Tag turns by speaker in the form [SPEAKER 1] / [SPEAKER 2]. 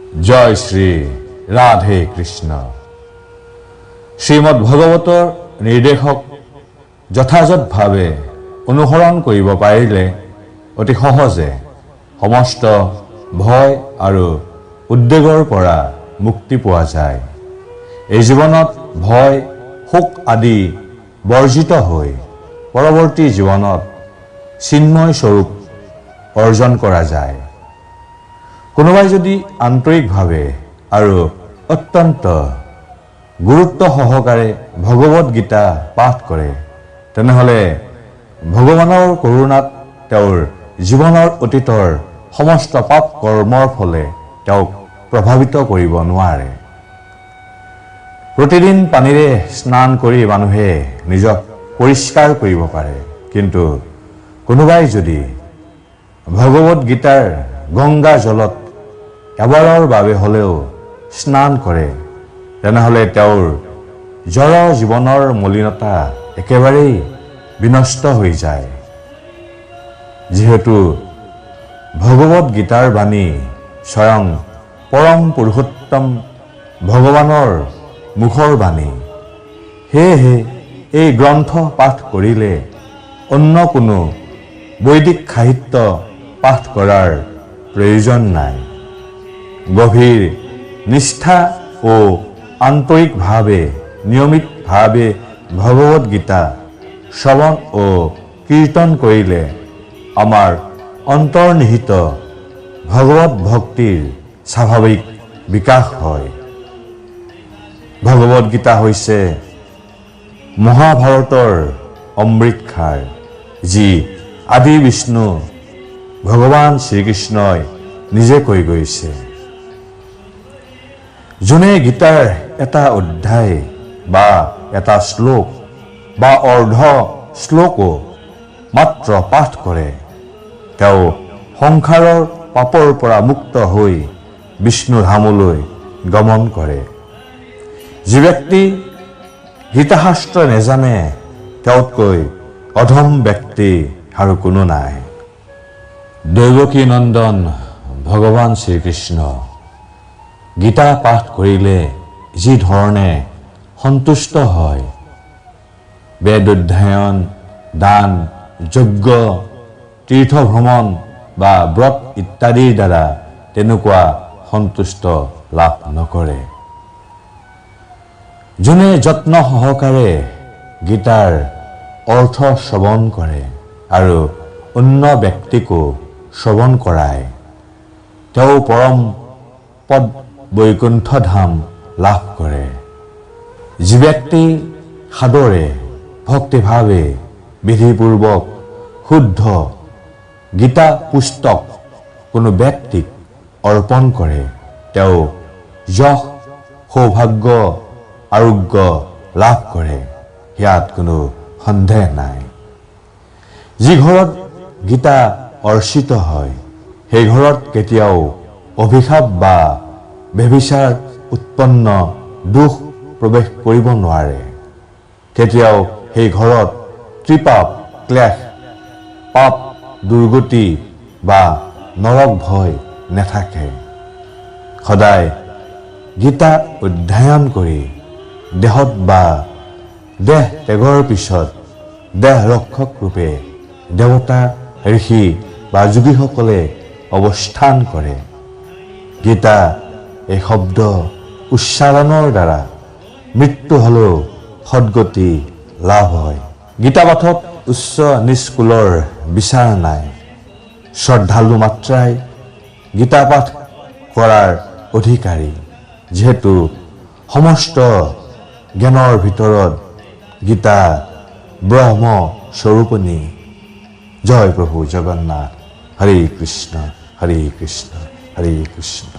[SPEAKER 1] জয় শ্ৰী ৰাধে কৃষ্ণ। শ্ৰীমদ ভাগৱতৰ নিৰ্দেশক যথাযথভাৱে অনুসৰণ কৰিব পাৰিলে অতি সহজে সমস্ত ভয় আৰু উদ্বেগৰ পৰা মুক্তি পোৱা যায়। এই জীৱনত ভয় শোক আদি বৰ্জিত হৈ পৰৱৰ্তী জীৱনত চিন্ময় স্বৰূপ অৰ্জন কৰা যায়। কোনোবাই যদি আন্তৰিকভাৱে আৰু অত্যন্ত গুৰুত্ব সহকাৰে ভগৱত গীতা পাঠ কৰে, তেনেহ'লে ভগৱানৰ কৰোণাত তেওঁৰ জীৱনৰ অতীতৰ সমস্ত পাপ কৰ্মৰ ফলে তেওঁক প্ৰভাৱিত কৰিব নোৱাৰে। প্ৰতিদিন পানীৰে স্নান কৰি মানুহে নিজক পৰিষ্কাৰ কৰিব পাৰে, কিন্তু কোনোবাই যদি ভগৱত গীতাৰ গংগা জলত এবাৰৰ বাবে হ'লেও স্নান কৰে, তেনেহ'লে তেওঁৰ জড় জীৱনৰ মলিনতা একেবাৰেই বিনষ্ট হৈ যায়। যিহেতু ভগৱত গীতাৰ বাণী স্বয়ং পৰম পুৰুষোত্তম ভগৱানৰ মুখৰ বাণী, সেয়েহে এই গ্ৰন্থ পাঠ কৰিলে অন্য কোনো বৈদিক সাহিত্য পাঠ কৰাৰ প্ৰয়োজন নাই। গভীৰ নিষ্ঠা ও আন্তৰিকভাৱে নিয়মিতভাৱে ভগৱত গীতা শ্ৰৱণ ও কীৰ্তন কৰিলে আমাৰ অন্তৰ্নিহিত ভগৱত ভক্তিৰ স্বাভাৱিক বিকাশ হয়। ভগৱত গীতা হৈছে মহাভাৰতৰ অমৃতসাৰ, যি আদি বিষ্ণু ভগৱান শ্ৰীকৃষ্ণই নিজে কৈ গৈছে। যোনে গীতাৰ এটা অধ্যায় বা এটা শ্লোক বা অৰ্ধ শ্লোকো মাত্ৰ পাঠ কৰে, তেওঁ সংসাৰৰ পাপৰ পৰা মুক্ত হৈ বিষ্ণু ধামলৈ গমন কৰে। যি ব্যক্তি গীতাশাস্ত্ৰ নেজানে, তেওঁতকৈ অধম ব্যক্তি আৰু কোনো নাই। দৈৱকী নন্দন ভগৱান শ্ৰীকৃষ্ণ গীতা পাঠ কৰিলে যি ধৰণে সন্তুষ্ট হয়, বেদ অধ্যয়ন, দান, যজ্ঞ, তীৰ্থ ভ্ৰমণ বা ব্ৰত ইত্যাদিৰ দ্বাৰা তেনেকুৱা সন্তুষ্ট লাভ নকৰে। যোনে যত্ন সহকাৰে গীতাৰ অৰ্থ শ্ৰৱণ কৰে আৰু অন্য ব্যক্তিকো শ্ৰৱণ কৰায়, তেওঁ পৰম পদ বৈকুণ্ঠ ধাম লাভ কৰে। যি ব্যক্তি সাদৰে ভক্তিভাৱে বিধিপূৰ্বক শুদ্ধ গীতা পুস্তক কোনো ব্যক্তিক অৰ্পণ কৰে, তেওঁ যশ সৌভাগ্য আৰোগ্য লাভ কৰে, ইয়াত কোনো সন্দেহ নাই। যি ঘৰত গীতা অৰ্চিত হয়, সেই ঘৰত কেতিয়াও অভিশাপ বা ব্যভিচাৰ উৎপন্ন দুখ প্ৰৱেশ কৰিব নোৱাৰে। কেতিয়াও সেই ঘৰত ত্ৰিপাপ, ক্লেশ, পাপ, দুৰ্গতি বা নৰক ভয় নাথাকে। সদায় গীতা অধ্যয়ন কৰি দেহত বা দেহ ত্যাগৰ পিছত দেহ ৰক্ষক ৰূপে দেৱতা, ঋষি বা যোগীসকলে অৱস্থান কৰে। গীতা এই শব্দ উচ্চাৰণৰ দ্বাৰা মৃত্যু হ'লেও সদ্গতি লাভ হয়। গীতা পাঠত উচ্চ নিষ্কুলৰ বিচাৰ নাই। শ্ৰদ্ধালু মাত্ৰাই গীতা পাঠ কৰাৰ অধিকাৰী, যিহেতু সমস্ত জ্ঞানৰ ভিতৰত গীতা ব্ৰহ্ম স্বৰূপিণী। জয় প্ৰভু জগন্নাথ। হৰে কৃষ্ণ হৰে কৃষ্ণ হৰে কৃষ্ণ।